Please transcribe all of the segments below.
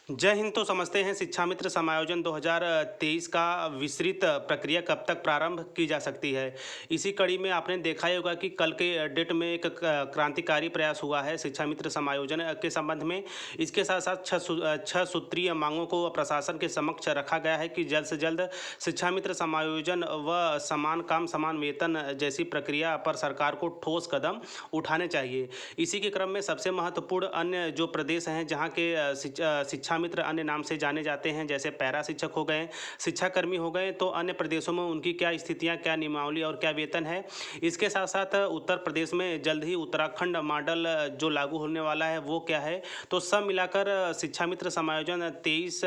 जय हिंद। तो समझते हैं शिक्षा मित्र समायोजन 2023 का विस्तृत प्रक्रिया कब तक प्रारंभ की जा सकती है। इसी कड़ी में आपने देखा ही होगा कि कल के डेट में एक क्रांतिकारी प्रयास हुआ है शिक्षा मित्र समायोजन के संबंध में। इसके साथ साथ छह सूत्रीय मांगों को प्रशासन के समक्ष रखा गया है कि जल्द से जल्द शिक्षा मित्र समायोजन व समान काम समान वेतन जैसी प्रक्रिया पर सरकार को ठोस कदम उठाने चाहिए। इसी के क्रम में सबसे महत्वपूर्ण अन्य जो प्रदेश हैं जहाँ के शिक्षा मित्र अन्य नाम से जाने जाते हैं, जैसे पैरा शिक्षक हो गए, शिक्षाकर्मी हो गए, तो अन्य प्रदेशों में उनकी क्या स्थितियां, क्या नियमावली और क्या वेतन है। इसके साथ साथ उत्तर प्रदेश में जल्द ही उत्तराखंड मॉडल जो लागू होने वाला है वो क्या है। तो सब मिलाकर शिक्षा मित्र समायोजन 23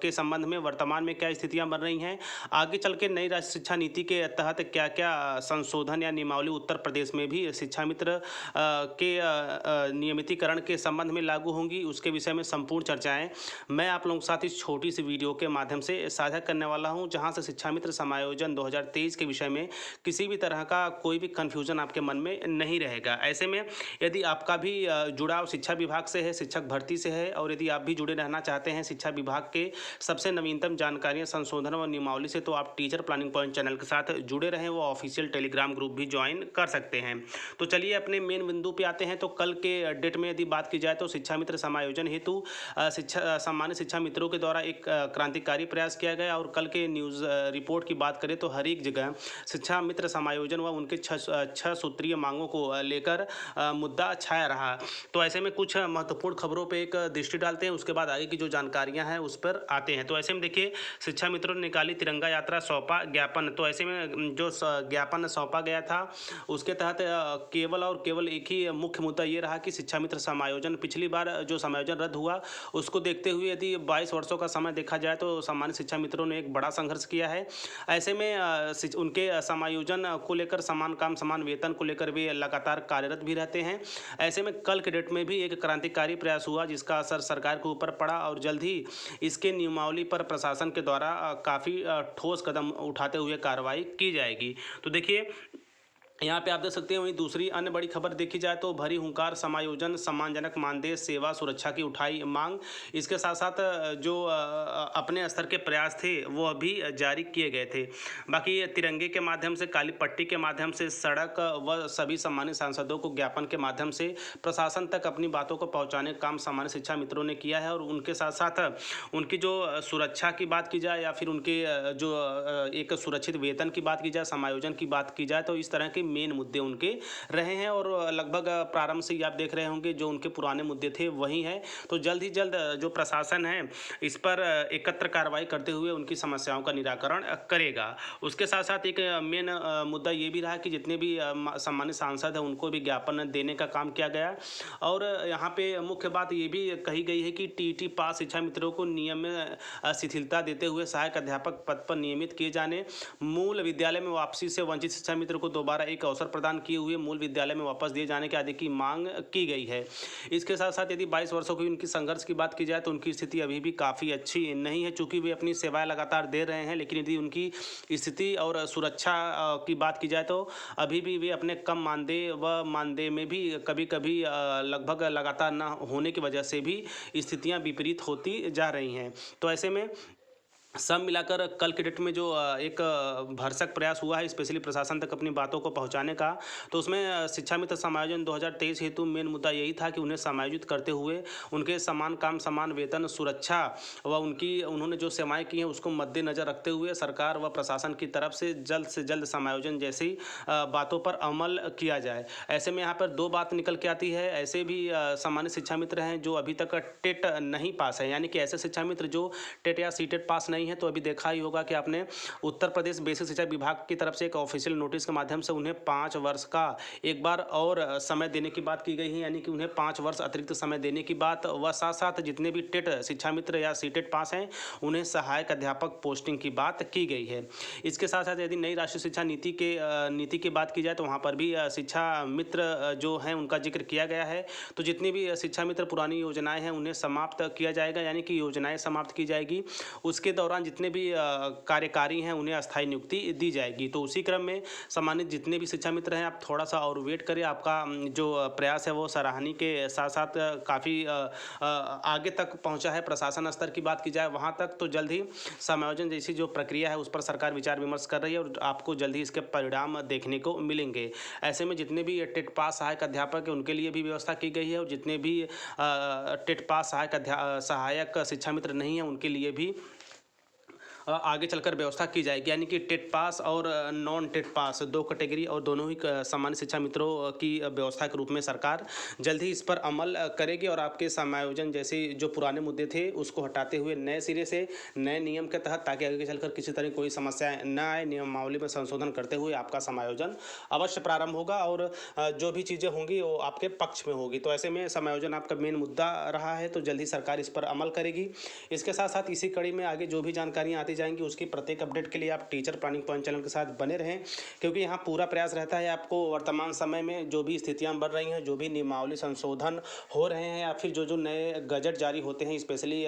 के संबंध में वर्तमान में क्या स्थितियां बन रही हैं, आगे चल के नई राष्ट्रीय शिक्षा नीति के तहत क्या क्या संशोधन या नियमावली उत्तर प्रदेश में भी शिक्षा मित्र के नियमितीकरण के संबंध में लागू होंगी, उसके विषय में संपूर्ण चर्चाएं मैं आप लोगों के साथ इस छोटी सी वीडियो के माध्यम से साझा करने वाला हूं, जहां से शिक्षा मित्र समायोजन 2023 के विषय में किसी भी तरह का कोई भी कन्फ्यूजन आपके मन में नहीं रहेगा। ऐसे में यदि आपका भी जुड़ाव शिक्षा विभाग से है, शिक्षक भर्ती से है, और यदि आप भी जुड़े रहना चाहते हैं शिक्षा विभाग के सबसे नवीनतम जानकारियाँ, संशोधन और नियमावली से, तो आप टीचर प्लानिंग पॉइंट चैनल के साथ जुड़े रहें। वो ऑफिशियल टेलीग्राम ग्रुप भी ज्वाइन कर सकते हैं। तो चलिए अपने मेन बिंदु पे आते हैं। तो कल के डेट में यदि बात की जाए तो शिक्षा मित्र समायोजन हेतु सामान्य शिक्षा मित्रों के द्वारा एक क्रांतिकारी प्रयास किया गया। और कल के न्यूज़ रिपोर्ट की बात करें तो हर एक जगह शिक्षा मित्र समायोजन व उनके छह सूत्रीय मांगों को लेकर मुद्दा छाया रहा। तो ऐसे में कुछ महत्वपूर्ण खबरों पर एक दृष्टि डालते हैं, उसके बाद आगे की जो जानकारियाँ हैं उस पर आते हैं। तो ऐसे में देखिए, शिक्षा मित्रों ने निकाली तिरंगा यात्रा, सौंपा ज्ञापन। तो ऐसे में जो ज्ञापन सौंपा गया था उसके तहत केवल और केवल एक ही मुख्य मुद्दा ये रहा कि शिक्षा मित्र समायोजन, पिछली बार जो समायोजन रद्द हुआ उसको देखते हुए यदि 22 वर्षों का समय देखा जाए तो सामान्य शिक्षा मित्रों ने एक बड़ा संघर्ष किया है। ऐसे में उनके समायोजन को लेकर, समान काम समान वेतन को लेकर वे लगातार कार्यरत भी रहते हैं। ऐसे में कल के डेट में भी एक क्रांतिकारी प्रयास हुआ जिसका असर सरकार के ऊपर पड़ा, और जल्द ही इसके नियमावली पर प्रशासन के द्वारा काफ़ी ठोस कदम उठाते हुए कार्रवाई की जाएगी। तो देखिए, यहाँ पे आप देख सकते हैं। वहीं दूसरी अन्य बड़ी खबर देखी जाए तो भरी हुंकार, समायोजन, सम्मानजनक मानदेय, सेवा सुरक्षा की उठाई मांग। इसके साथ साथ जो अपने स्तर के प्रयास थे वो अभी जारी किए गए थे। बाकी तिरंगे के माध्यम से, काली पट्टी के माध्यम से, सड़क व सभी सम्मानित सांसदों को ज्ञापन के माध्यम से प्रशासन तक अपनी बातों को पहुँचाने का काम सामान्य शिक्षा मित्रों ने किया है। और उनके साथ साथ उनकी जो सुरक्षा की बात की जाए या फिर उनके जो एक सुरक्षित वेतन की बात की जाए, समायोजन की बात की जाए, तो इस तरह के मेन मुद्दे उनके रहे हैं। और लगभग प्रारंभ से ही आप देख रहे होंगे जो उनके पुराने मुद्दे थे वही हैं। तो जल्द ही जल्द जो प्रशासन है इस पर एकत्र कार्रवाई करते हुए उनकी समस्याओं का निराकरण करेगा। उसके साथ साथ एक मेन मुद्दा ये भी रहा कि जितने भी सम्मानित सांसद हैं उनको भी ज्ञापन देने का काम किया गया। और यहाँ पे मुख्य बात ये भी कही गई है कि टीटी पास शिक्षा मित्रों को नियम में शिथिलता देते हुए सहायक अध्यापक पद पर नियमित किए जाने, मूल विद्यालय में वापसी से वंचित शिक्षा मित्र को दोबारा एक अवसर प्रदान किए हुए मूल विद्यालय में वापस दिए जाने के आदि की मांग की गई है। इसके साथ साथ यदि 22 वर्षों की उनकी संघर्ष की बात की जाए तो उनकी स्थिति अभी भी काफ़ी अच्छी नहीं है, चूँकि वे अपनी सेवाएं लगातार दे रहे हैं। लेकिन यदि उनकी स्थिति और सुरक्षा की बात की जाए तो अभी भी वे अपने कम मानदेय व मानदेय में भी कभी कभी लगभग लगातार न होने की वजह से भी स्थितियाँ विपरीत होती जा रही हैं। तो ऐसे में सब मिलाकर कल के डेट में जो एक भरसक प्रयास हुआ है स्पेशली प्रशासन तक अपनी बातों को पहुंचाने का, तो उसमें शिक्षा मित्र समायोजन 2023 हेतु मेन मुद्दा यही था कि उन्हें समायोजित करते हुए उनके समान काम समान वेतन, सुरक्षा व उन्होंने जो सेवाएं की हैं उसको मद्देनज़र रखते हुए सरकार व प्रशासन की तरफ से जल्द समायोजन जैसी बातों पर अमल किया जाए। ऐसे में यहाँ पर दो बात निकल के आती है। ऐसे भी सामान्य शिक्षा मित्र हैं जो अभी तक टेट नहीं पास है, यानी कि ऐसे शिक्षा मित्र जो टेट या सीटेट पास नहीं है, तो अभी देखा ही होगा कि आपने उत्तर प्रदेश बेसिक शिक्षा विभाग की तरफ से एक ऑफिशियल नोटिस के माध्यम से उन्हें 5 वर्ष का एक बार और समय देने की बात की गई है, यानी कि उन्हें 5 वर्ष अतिरिक्त समय देने की बात, व साथ साथ जितने भी टेट शिक्षा मित्र या सीटेट पास हैं उन्हें सहायक अध्यापक पोस्टिंग की बात की गई है। इसके साथ साथ यदि नई राष्ट्रीय शिक्षा नीति की बात की जाए तो वहाँ पर भी शिक्षा मित्र जो हैं उनका जिक्र किया गया है। तो जितनी भी शिक्षा मित्र पुरानी योजनाएं हैं उन्हें समाप्त किया जाएगा, यानी कि योजनाएं समाप्त की जाएगी। उसके दौरान दौरान जितने भी कार्यकारी हैं उन्हें अस्थायी नियुक्ति दी जाएगी। तो उसी क्रम में सम्मानित जितने भी शिक्षा मित्र हैं, आप थोड़ा सा और वेट करें। आपका जो प्रयास है वो सराहनीय के साथ साथ काफ़ी आगे तक पहुंचा है। प्रशासन स्तर की बात की जाए वहां तक, तो जल्द ही समायोजन जैसी जो प्रक्रिया है उस पर सरकार विचार विमर्श कर रही है और आपको जल्द ही इसके परिणाम देखने को मिलेंगे। ऐसे में जितने भी टेट पास सहायक अध्यापक हैं उनके लिए भी व्यवस्था की गई है और जितने भी टेट पास सहायक शिक्षा मित्र नहीं हैं उनके लिए भी आगे चलकर व्यवस्था की जाएगी। यानी कि टेट पास और नॉन टेट पास दो कैटेगरी और दोनों ही सामान्य शिक्षा मित्रों की व्यवस्था के रूप में सरकार जल्द ही इस पर अमल करेगी और आपके समायोजन जैसे जो पुराने मुद्दे थे उसको हटाते हुए नए सिरे से नए नियम के तहत, ताकि आगे चलकर किसी तरह कोई समस्याएं न आए, नियमावली में संशोधन करते हुए आपका समायोजन अवश्य प्रारंभ होगा और जो भी चीज़ें होंगी वो आपके पक्ष में होगी। तो ऐसे में समायोजन आपका मेन मुद्दा रहा है, तो जल्द ही सरकार इस पर अमल करेगी। इसके साथ साथ इसी कड़ी में आगे जो भी जानकारियाँ आती जाएंगी उसकी प्रत्येक अपडेट के लिए आप टीचर प्लानिंग पॉइंट चैनल के साथ बने रहें, क्योंकि यहाँ पूरा प्रयास रहता है आपको वर्तमान समय में जो भी स्थितियाँ बन रही हैं, जो भी नियमावली संशोधन हो रहे हैं या फिर जो जो नए गजट जारी होते हैं, स्पेशली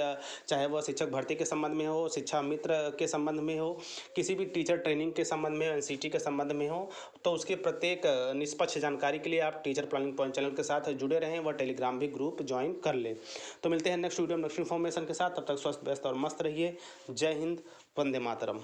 चाहे वह शिक्षक भर्ती के संबंध में हो, शिक्षा मित्र के संबंध में हो, किसी भी टीचर ट्रेनिंग के संबंध में, एनसीटी के संबंध में हो, तो उसके प्रत्येक निष्पक्ष जानकारी के लिए आप टीचर प्लानिंग पॉइंट चैनल के साथ जुड़े रहें व टेलीग्राम भी ग्रुप ज्वाइन कर लें। तो मिलते हैं नेक्स्ट वीडियो नेक्स्ट इन्फॉर्मेशन के साथ, तब तक स्वस्थ व्यस्त और मस्त रहिए। जय हिंद, वंदे मातरम।